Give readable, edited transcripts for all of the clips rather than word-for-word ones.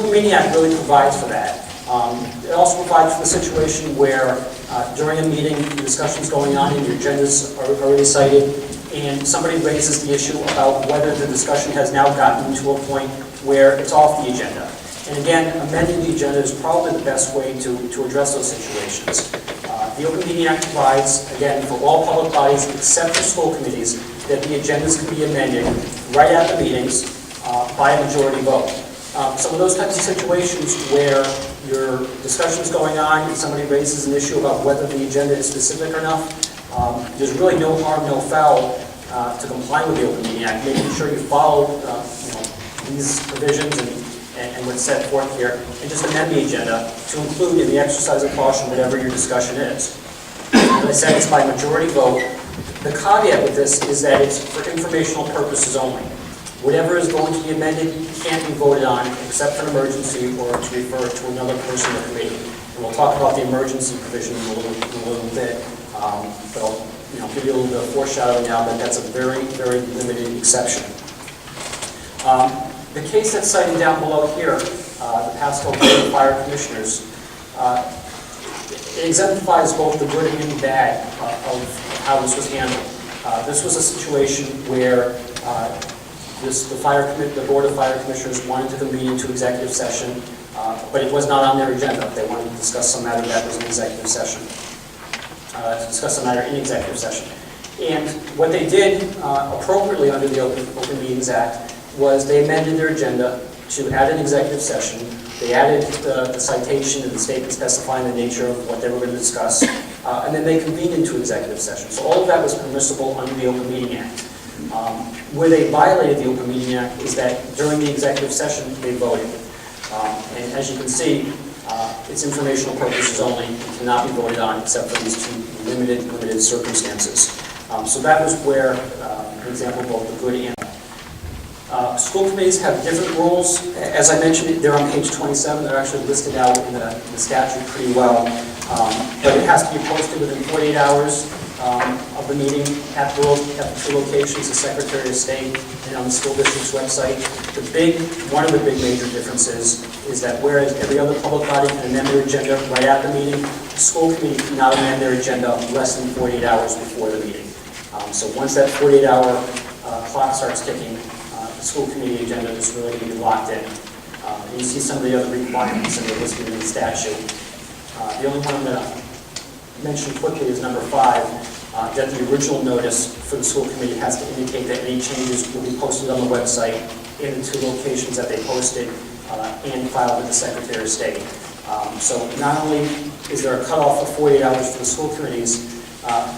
Open Meeting Act really provides for that. It also provides for the situation where during a meeting, the discussion's going on and your agendas are already cited, and somebody raises the issue about whether the discussion has now gotten to a point where it's off the agenda. And again, amending the agenda is probably the best way to address those situations. The Open Meeting Act provides, again, for all public bodies except for school committees, that the agendas can be amended right at the meetings by a majority vote. Some of those types of situations where your discussion is going on and somebody raises an issue about whether the agenda is specific enough, there's really no harm, no foul to complying with the Open Meeting Act, making sure you follow these provisions and what's set forth here, and just amend the agenda to include in the exercise of caution whatever your discussion is. As I said, it's by majority vote. The caveat with this is that it's for informational purposes only. Whatever is going to be amended can't be voted on except for an emergency or to refer to another person or committee. And we'll talk about the emergency provision in a little bit, but I'll give you a little bit of foreshadowing now that that's a very, very limited exception. The case that's cited down below here, the Pasco Board of Fire Commissioners, it exemplifies both the good and the bad of how this was handled. This was a situation where the Board of Fire Commissioners wanted to convene into executive session, but it was not on their agenda. They wanted to discuss some matter that was in executive session, And what they did appropriately under the Open Meetings Act was they amended their agenda to add an executive session. They added the citation and the statement specifying the nature of what they were going to discuss, and then they convened into executive session. So all of that was permissible under the Open Meeting Act. Where they violated the Open Meeting Act is that during the executive session, they voted. And as you can see, it's informational purposes only. It cannot be voted on except for these two limited circumstances. So that was where, for example, both the good and school committees have different rules. As I mentioned, they're on page 27. They're actually listed out in the statute pretty well. But it has to be posted within 48 hours of the meeting at the two locations, the Secretary of State and on the school district's website. One of the big major differences is that whereas every other public body can amend their agenda right at the meeting, the school committee cannot amend their agenda less than 48 hours before the meeting. So once that 48-hour clock starts ticking, the school committee agenda is really going to be locked in. And you see some of the other requirements that are listed in the statute. The only one I'm going to mention quickly is number 5, that the original notice for the school committee has to indicate that any changes will be posted on the website in the two locations that they posted and filed with the Secretary of State. So not only is there a cutoff of 48 hours for the school committees,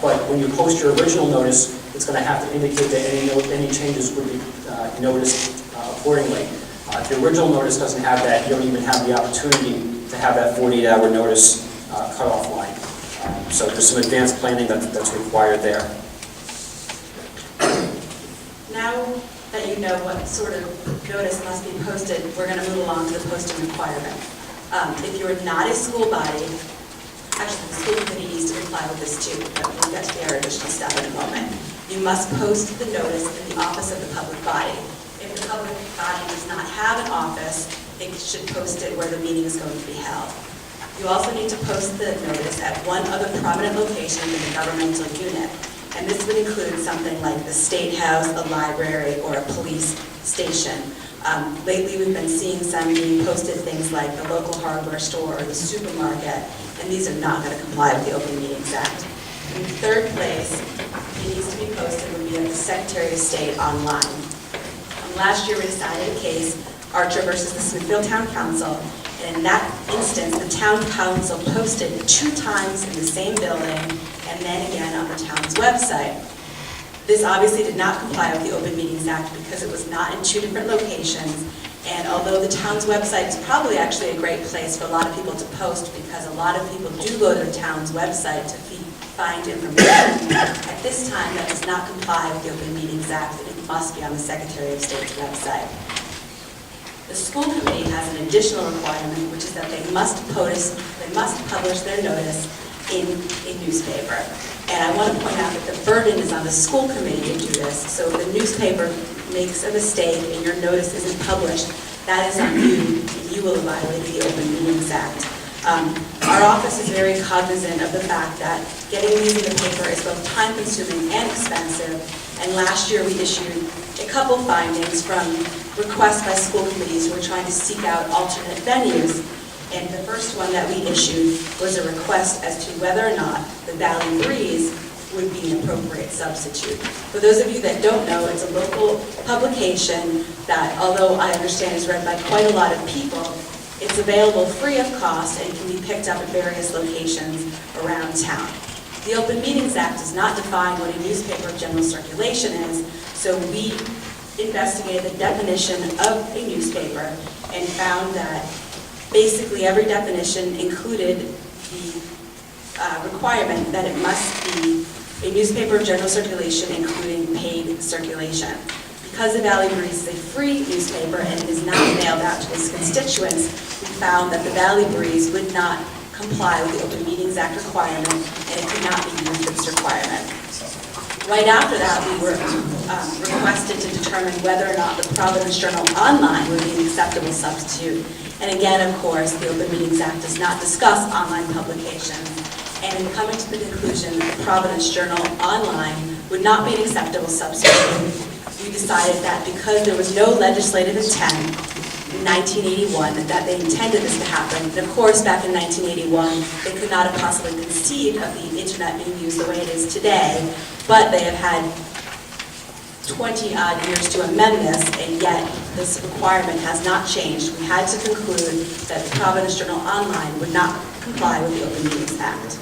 but when you post your original notice, it's going to have to indicate that any changes would be noticed accordingly. If the original notice doesn't have that, you don't even have the opportunity to have that 48-hour notice cutoff line. So there's some advanced planning that's required there. Now that you know what sort of notice must be posted, we're going to move along to the posting requirement. If you're not a school body, actually the school committee needs to comply with this too, but we'll get to the additional step in a moment. You must post the notice in the office of the public body. If the public body does not have an office, it should post it where the meeting is going to be held. You also need to post the notice at one other prominent location in the governmental unit. And this would include something like the State House, a library, or a police station. Lately we've been seeing some being posted things like the local hardware store or the supermarket, and these are not going to comply with the Open Meetings Act. In third place, it needs to be posted would be at the Secretary of State online. Last year we decided a case, Archer versus the Smithfield Town Council, and in that instance the Town Council posted 2 times in the same building and then again on the town's website. This obviously did not comply with the Open Meetings Act because it was not in 2 different locations, and although the town's website is probably actually a great place for a lot of people to post because a lot of people do go to the town's website to find information, at this time that does not comply with the Open Meetings Act. It must be on the Secretary of State's website. The school committee has an additional requirement, which is that they must publish their notice in a newspaper. And I want to point out that the burden is on the school committee to do this. So if the newspaper makes a mistake and your notice isn't published, that is on you. You you will have violated the Open Meetings Act. Our office is very cognizant of the fact that getting these in the paper is both time-consuming and expensive, and last year we issued a couple findings from requests by school committees who were trying to seek out alternate venues. And the first one that we issued was a request as to whether or not the Valley Breeze would be an appropriate substitute. For those of you that don't know, it's a local publication that, although I understand is read by quite a lot of people, it's available free of cost and can be picked up at various locations around town. The Open Meetings Act does not define what a newspaper of general circulation is, so we investigated the definition of a newspaper and found that basically every definition included the requirement that it must be a newspaper of general circulation, including paid circulation. Because the Valley Breeze is a free newspaper and it is not mailed out to its constituents, we found that the Valley Breeze would not comply with the Open Meetings Act requirement and it could not be used for this requirement. Right after that, we were requested to determine whether or not the Providence Journal Online would be an acceptable substitute. And again, of course, the Open Meetings Act does not discuss online publications. And in coming to the conclusion that the Providence Journal Online would not be an acceptable substitute, we decided that because there was no legislative intent in 1981 that they intended this to happen, and of course back in 1981 they could not have possibly conceived of the internet being used the way it is today, but they have had 20-odd years to amend this, and yet this requirement has not changed. We had to conclude that the Providence Journal Online would not comply with the Open Meetings Act.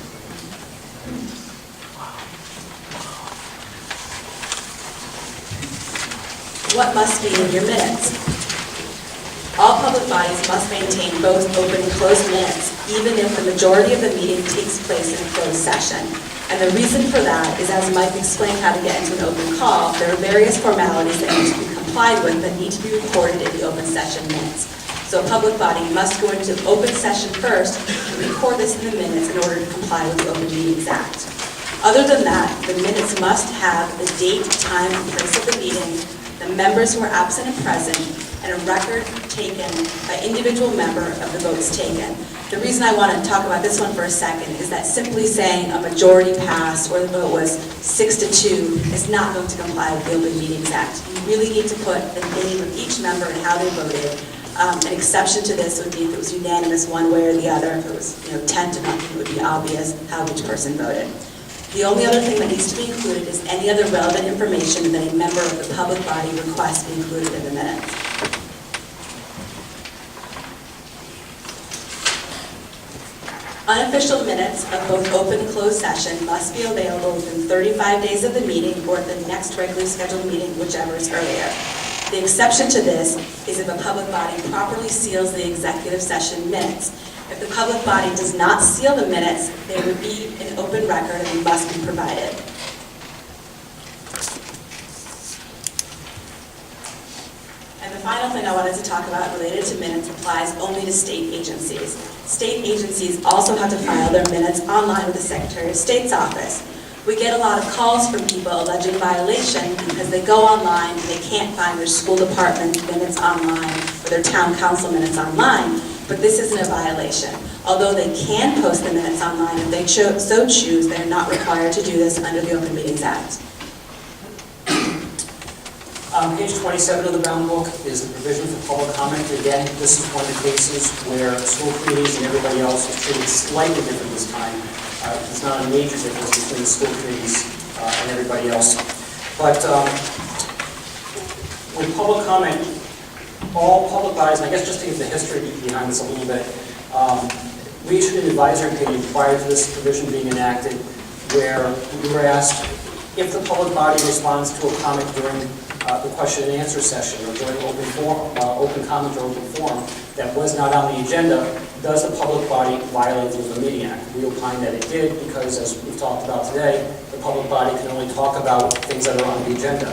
What must be in your minutes? All public bodies must maintain both open and closed minutes, even if the majority of the meeting takes place in a closed session. And the reason for that is, as Mike explained how to get into an open call, there are various formalities that need to be complied with that need to be recorded in the open session minutes. So a public body must go into open session first and record this in the minutes in order to comply with the Open Meetings Act. Other than that, the minutes must have the date, time, and place of the meeting, the members who are absent and present, and a record taken by individual member of the votes taken. The reason I want to talk about this one for a second is that simply saying a majority passed or the vote was 6-2 is not going to comply with the Open Meetings Act. You really need to put the name of each member and how they voted. An exception to this would be if it was unanimous one way or the other. If it was 10-0, it would be obvious how each person voted. The only other thing that needs to be included is any other relevant information that a member of the public body requests be included in the minutes. Unofficial minutes of both open and closed session must be available within 35 days of the meeting or at the next regularly scheduled meeting, whichever is earlier. The exception to this is if a public body properly seals the executive session minutes. If the public body does not seal the minutes, they would be an open record and must be provided. And the final thing I wanted to talk about related to minutes applies only to state agencies. State agencies also have to file their minutes online with the Secretary of State's office. We get a lot of calls from people alleging violation because they go online and they can't find their school department minutes online or their town council minutes online, but this isn't a violation. Although they can post the minutes online if they so choose, they are not required to do this under the Open Meetings Act. Page 27 of the Brown Book is the provision for public comment. Again, this is one of the cases where school committees and everybody else is treated slightly different this time. There's not a major difference between school committees and everybody else. But with public comment, all public bodies, and I guess just to give the history behind this a little bit, we issued an advisory opinion prior to this provision being enacted where we were asked if the public body responds to a comment during the question and answer session or during open comment or open forum that was not on the agenda, does the public body violate the Open Meeting Act? We opined that it did because, as we've talked about today, the public body can only talk about things that are on the agenda.